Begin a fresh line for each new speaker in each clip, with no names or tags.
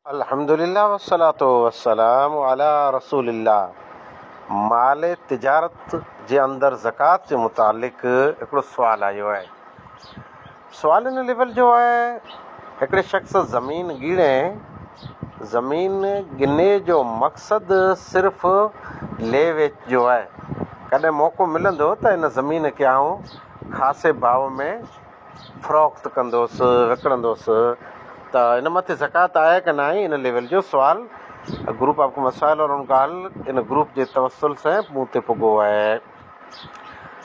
अल्हम्दुलिल्लाह वस्सलातु वस्सलामु अला रसूलिल्लाह। माल तिजारत जे अंदरि ज़कात जे मुतालिक़ हिकिड़ो सुवालु आयो आहे। सुवाल इन लेवल जो आहे, हिकिड़े शख़्स ज़मीन ॻीणे, ज़मीन गिने जो मक़सदु सिर्फ़ु ले वेच जो आहे। कॾहिं मौक़ो मिलंदो त इन ज़मीन खे आऊं ख़ासे भाव में फ़रोख़्त कंदुसि, विकिणंदुसि, त इन मथे ज़कात आहे कि न आहे, इन लेवल जो सुवाल ग्रुप आपको मसाइल और उनका हल इन ग्रुप जे तवसल से मूं ते पुॻो आहे।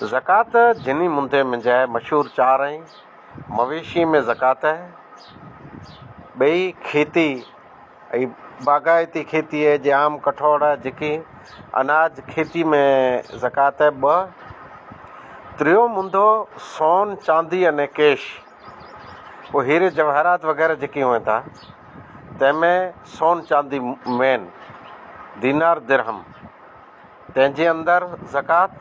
ज़कात जिनी मुंदे में जाए मशहूर चार आहिनि। मवेशी में ज़कात है, ॿई खेती ऐं बागायती खेती है, जे आम कठोर आहे, जेकी अनाज खेती में ज़कात है ॿ। टियों मुंदो सोन चांदी अने कैश, वो हीरे जवाहरात वग़ैरह जेके हुअनि था, तंहिंमें सोन चांदी मेन, दीनार दिरहम, तंहिंजे अंदरि ज़कात।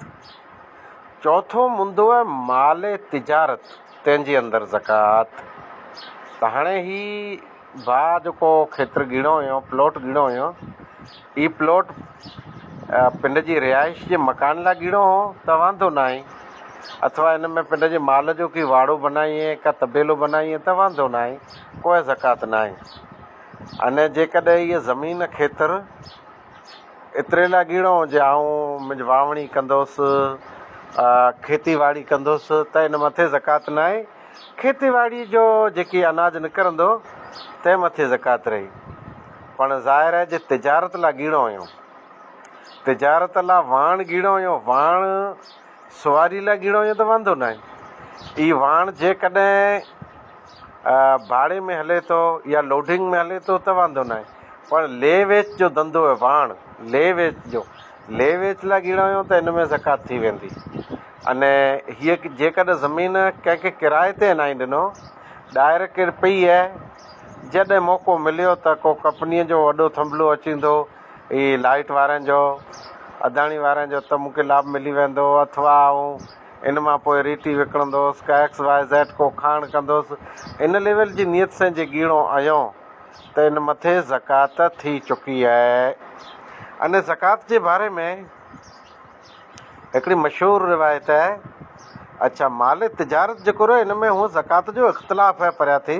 चौथो मुंदो आहे माल तिजारत, तंहिंजे अंदरि ज़कात। त हाणे ही भाउ जेको खेत्र ॻीणो हुयो, प्लॉट ॻीणो हुयो, ही प्लॉट पिंड जी रिहाइश जे मकान लाइ ॻीणो हो त वांदो न आहे, अथवा इन में पिंड जे माल जो की वाड़ो बनाईए का तबेलो बनाईए त वांदो न आहे, कोई ज़कात न आहे। अने जेकॾहिं इहा ज़मीन खेत्र एतिरे लाइ ॻीणो हुजे, ऐं मुंहिंजी वावणी कंदुसि, खेती बाड़ी कंदुसि, त इन मथे ज़कात न आहे। खेती बाड़ी जो जेकी अनाज निकिरंदो तंहिं मथे ज़कात रही। पण ज़ाहिर आहे जे तिजारत लाइ ॻीणो हुयो, तिजारत लाइ वाण ॻीणो हुयो, वाण सुवारी लाइ ॻीणो हुयो त वांदो न आहे। ई वाण जेकॾहिं भाड़े में हले थो या लोडिंग में हले थो त वांदो न आहे। पर ले वेच जो धंधो आहे, वाण ले वेच जो, ले वेच लाइ ॻीणो हुयो त इन में ज़कात थी वेंदी। अने हीअ जेकॾहिं ज़मीन कंहिंखे किराए ते न ॾिनो, डायरेक्ट पई आहे, जॾहिं मौक़ो मिलियो त को कंपनीअ जो वॾो थंभलो अचींदो, ही लाइट वारनि जो, अदाणी वारनि जो, त मूंखे लाभ मिली वेंदो, अथवा इन मां पोइ रीटी विकिणंदुसि, का एक्स वाई ज़ेड को खाण कंदुसि, इन लेवल जी नियत सां जे ॻीणो आयो त इन मथे ज़कात थी चुकी आहे। अने ज़कात जे बारे में हिकिड़ी मशहूरु रिवायत आहे। अच्छा, माल तिजारत जेको रहे, इन में हूअ ज़कात जो इख़्तिलाफ़ आहे परियां थी,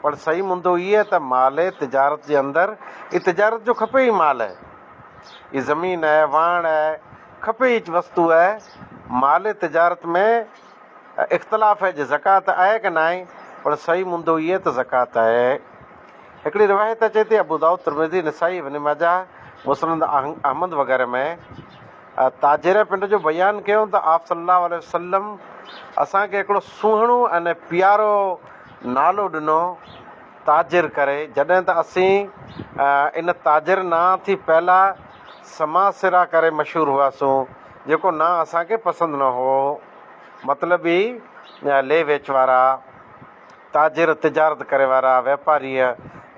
पर सही मुंदो इहे त माल तिजारत जे अंदरि ही तिजारत जो खपे ई माल आहे, ही ज़मीन आहे, वाण आहे, खपे ई वस्तु आहे। माल तिजारत में इख़्तिलाफ़ है जे ज़कात आहे कि न आहे, पर सही मुंदो इहे त ज़कात आहे। हिकिड़ी रिवायत अचे थी अबू दाऊद, तिरमिज़ी, नसाई, इब्न माजा, मुस्नद अहमद वग़ैरह में, ताजिर पिंड जो बयानु कयो त आप सल्लल्लाहु अलैहि वसल्लम असांखे हिकिड़ो सुहिणो अने प्यारो नालो ॾिनो ताजिर करे, जॾहिं त असीं इन ताजिर नां थी पहिला समासिरा करे मशहूरु हुआसीं, जेको ना असांखे पसंदि न हो। मतिलबु ई ले वेच वारा, ताजिर तिजारत करे वारा वापारीअ,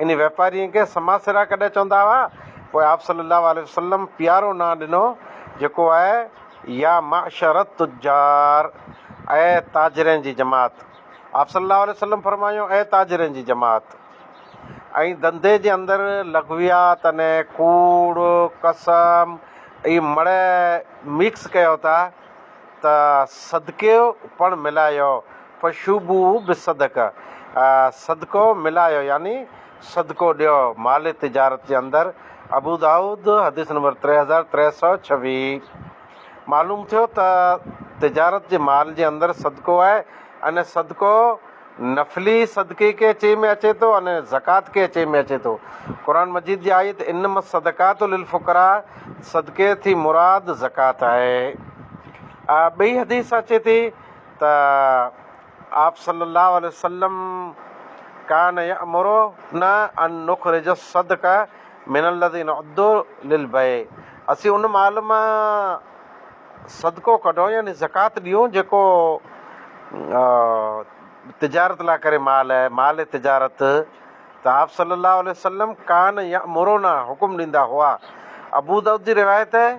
इन वापारीअ खे समासिरा कॾहिं चवंदा हुआ। पोइ आप सल्लल्लाहु अलैहि वसल्लम प्यारो नां ॾिनो जेको आहे या माशरत तुजार, ऐं ताजिरनि जी जमात। आप सल्लल्लाहु अलैहि वसल्लम फरमायो ऐं ताजिरनि जी जमात। ऐं धंधे जे अंदरि लघवियात अने कूड़ कसम इहे मड़ मिक्स कयो था, त सदके पण मिलायो, फशुबू बि सदक, सदको मिलायो यानी सदको ॾियो माल तिजारत जे अंदरि। अबू दाऊद हदीस नंबर 3326। मालूम थियो त तिजारत जे माल जे अंदरि सदको आहे, अने सदको नफ़ली सदके के अचे में अचे थो, अने ज़कात के अचे में अचे थो। क़ुरान मजीद जी आयत इन्नमा सदकातु लिल फुक़रा, सदके थी मुराद ज़कात आहे। ॿई हदीस अचे थी त आप सल्लल्लाहु अलैहि वसल्लम कान यअमुरु न अन नुख़रिज सदका मिनल लज़ीना उद्दु लिल बय, असीं उन माल मां सदको कढूं यानी ज़कात ॾियूं जेको तिजारत लाइ करे माल आहे, माल तिजारत। त आप सल्लल्लाहु अलैहि वसल्लम कान यअमुरु न हुकुम ॾींदा हुआ। अबू दाऊद जी रिवायत आहे,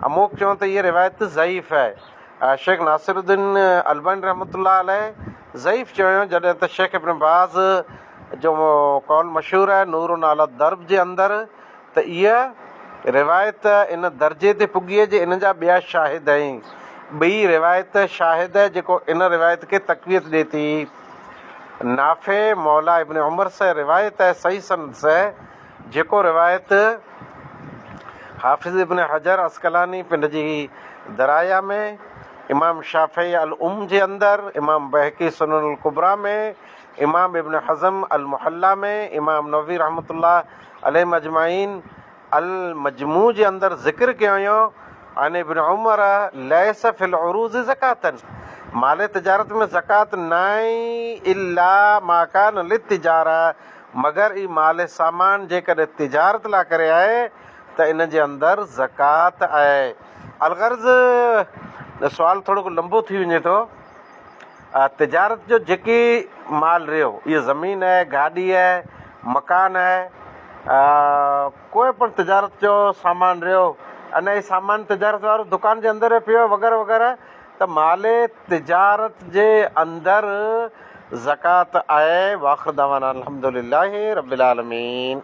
अमूक चवनि त इहा रिवायत ज़ईफ़ आहे। शेख नासिरुद्दीन अलबानी रहमतुल्लाह अलैह ज़ईफ़ चयो, जॾहिं त शेख इब्न बाज़ जो कौल मशहूर है नूरुन अला दर्ब जे अंदर, त इहा रिवायत इन दर्जे ते पुॻी जे इन जा ॿिया शाहिद आहिनि। ॿी रिवायत शाहिद है जेको इन रिवायत खे तक़वियत ॾिए थी। नाफ़े मौला इब्न उमर से रिवायत है सही सनद से, जेको रिवायत हाफ़िज़ इब्न हजर अस्कलानी पिंड जी दराया में, इमाम शाफ़ी अल जे अंदर, इमाम बहकी सुनन अल कुबरा में, इमाम इब्न हज़म अल मुहल्ला में, इमाम नववी रहमतुल्लाह अलैहि अजमाइन अल मजमू जे अंदर ज़िक्र कयो हुयो अन इब्न उमर लैस फिल उरूज़ ज़कातन, माल तिजारत में ज़कात नाई इल्ला माकान लित तिजारा, मगर ई माल सामान जेकॾहिं तिजारत लाइ करे आहे त इन जे अंदरि ज़कात आहे। अलगर्ज़ सुवाल थोरो लंबो थी वञे थो। तिजारत जो जेकी माल रहियो, इहा ज़मीन आहे, गाॾी आहे, मकान आहे, कोई पण तिजारत जो सामान रहियो, अने ही सामान तिजारत वारो दुकान जे अंदरि पियो वग़ैरह वग़ैरह, त माल तिजारत जे अंदरि ज़कात आहे। वाख़िर दावाना अल्हम्दुलिल्लाहि रब्बिल आलमीन।